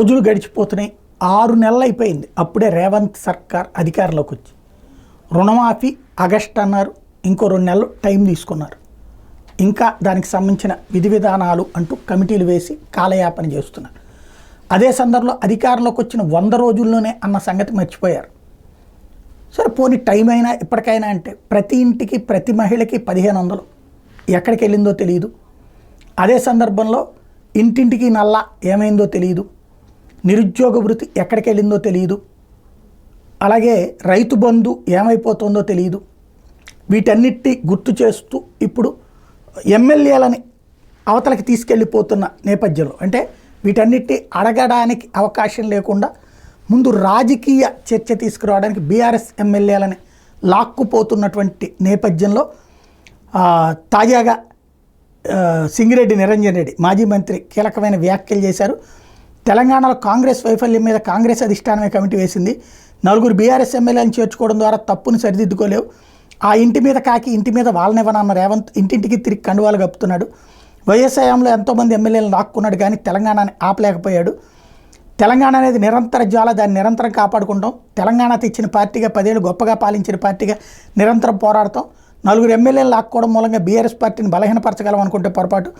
రోజులు గడిచిపోతున్నాయి. 6 నెలలు అయిపోయింది. అప్పుడే రేవంత్ సర్కార్ అధికారంలోకి వచ్చి రుణమాఫీ ఆగస్ట్ అన్నారు. ఇంకో 2 నెలలు టైం తీసుకున్నారు. ఇంకా దానికి సంబంధించిన విధి విధానాలు అంటూ కమిటీలు వేసి కాలయాపన చేస్తున్నారు. అదే సందర్భంలో అధికారంలోకి వచ్చిన 100 రోజుల్లోనే అన్న సంగతి మర్చిపోయారు. సరే పోనీ టైం అయినా ఇప్పటికైనా అంటే ప్రతి ఇంటికి ప్రతి మహిళకి 1500 ఎక్కడికి వెళ్ళిందో తెలియదు. అదే సందర్భంలో ఇంటింటికి నల్లా ఏమైందో తెలియదు. నిరుద్యోగ వృత్తి ఎక్కడికి వెళ్ళిందో తెలియదు. అలాగే రైతు బంధు ఏమైపోతుందో తెలియదు. వీటన్నిటి గుర్తు చేస్తూ ఇప్పుడు ఎమ్మెల్యేలని అవతలకి తీసుకెళ్ళిపోతున్న నేపథ్యంలో అంటే వీటన్నిటి అడగడానికి అవకాశం లేకుండా ముందు రాజకీయ చర్చ తీసుకురావడానికి బీఆర్ఎస్ ఎమ్మెల్యేలని లాక్కుపోతున్నటువంటి నేపథ్యంలో తాజాగా సింగిరెడ్డి నిరంజన్ రెడ్డి మాజీ మంత్రి కీలకమైన వ్యాఖ్యలు చేశారు. తెలంగాణలో కాంగ్రెస్ వైఫల్యం మీద కాంగ్రెస్ అధిష్టానమే కమిటీ వేసింది. 4 బీఆర్ఎస్ ఎమ్మెల్యేలను చేర్చుకోవడం ద్వారా తప్పును సరిదిద్దుకోలేవు. ఆ ఇంటి మీద కాకి ఇంటి మీద వాళ్ళనివ్వనన్న రేవంత్ ఇంటింటికి తిరిగి కండువాలు కప్పుతున్నాడు. వైఎస్ఆర్లో ఎంతోమంది ఎమ్మెల్యేలను లాక్కున్నాడు కానీ తెలంగాణని ఆపలేకపోయాడు. తెలంగాణ అనేది నిరంతర జ్వాల, దాన్ని నిరంతరం కాపాడుకుంటాం. తెలంగాణ తెచ్చిన పార్టీగా 10 ఏళ్ళు గొప్పగా పాలించిన పార్టీగా నిరంతరం పోరాడతాం. 4 ఎమ్మెల్యేలు లాక్కోవడం మూలంగా బీఆర్ఎస్ పార్టీని బలహీనపరచగలం అనుకుంటే పొరపాటు.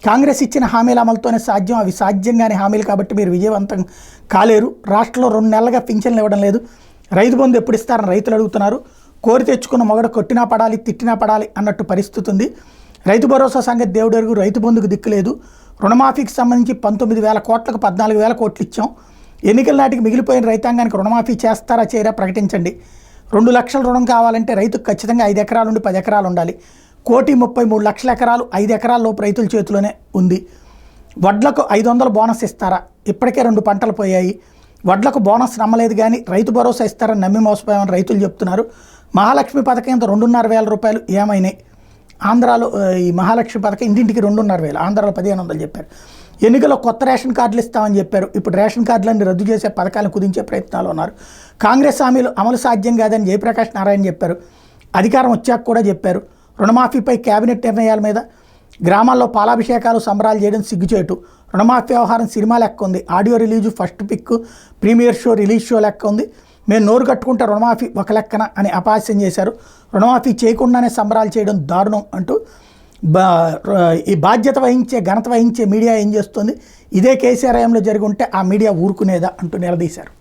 కాంగ్రెస్ ఇచ్చిన హామీల అమలుతోనే సాధ్యం. అవి సాధ్యంగానే హామీలు కాబట్టి మీరు విజయవంతం కాలేరు. రాష్ట్రంలో 2 నెలలుగా పింఛన్లు ఇవ్వడం లేదు. రైతు బంధు ఎప్పుడు ఇస్తారని రైతులు అడుగుతున్నారు. కోరి తెచ్చుకున్న మొగడ కొట్టినా పడాలి తిట్టినా పడాలి అన్నట్టు పరిస్థితి ఉంది. రైతు భరోసా సంగతి దేవుడెరుగు. రైతు బంధుకు దిక్కులేదు. రుణమాఫీకి సంబంధించి 19,000 కోట్లకు 14,000 కోట్లు ఇచ్చాం. ఎన్నికల నాటికి మిగిలిపోయిన రైతాంగానికి రుణమాఫీ చేస్తారా చేయరా ప్రకటించండి. 2 లక్షల రుణం కావాలంటే రైతుకు ఖచ్చితంగా 5 ఎకరాల నుండి 10 ఎకరాలు ఉండాలి. 1,33,00,000 ఎకరాలు 5 ఎకరాల లోపు రైతుల చేతిలోనే ఉంది. వడ్లకు 500 బోనస్ ఇస్తారా? ఇప్పటికే 2 పంటలు పోయాయి. వడ్లకు బోనస్ నమ్మలేదు కానీ రైతు భరోసా ఇస్తారని నమ్మి మోసపోయామని రైతులు చెప్తున్నారు. మహాలక్ష్మి పథకం కింద 2,500 రూపాయలు ఏమైనాయి? ఆంధ్రాలో ఈ మహాలక్ష్మి పథకం ఇంటింటికి 2,500, ఆంధ్రాలో 1,500 చెప్పారు. ఎన్నికల్లో కొత్త రేషన్ కార్డులు ఇస్తామని చెప్పారు. ఇప్పుడు రేషన్ కార్డులన్నీ రద్దు చేసే పథకాలను కుదించే ప్రయత్నాలు ఉన్నారు. కాంగ్రెస్ హామీలు అమలు సాధ్యం కాదని జయప్రకాష్ నారాయణ చెప్పారు. అధికారం వచ్చాక కూడా చెప్పారు. రుణమాఫీపై కేబినెట్ నిర్ణయాల మీద గ్రామాల్లో పాలాభిషేకాలు సంబరాలు చేయడం సిగ్గుచేటు. రుణమాఫీ వ్యవహారం సినిమా లెక్క ఉంది. Audio release, first pic, premiere show, release show లెక్క ఉంది. మేము నోరు కట్టుకుంటే రుణమాఫీ ఒక లెక్కన అని అపహాస్యం చేశారు. రుణమాఫీ చేయకుండానే సంబరాలు చేయడం దారుణం అంటూ ఈ బాధ్యత వహించే ఘనత వహించే మీడియా ఏం చేస్తుంది? ఇదే కేసీఆర్ హయాంలో జరిగి ఉంటే ఆ మీడియా ఊరుకునేదా అంటూ నిలదీశారు.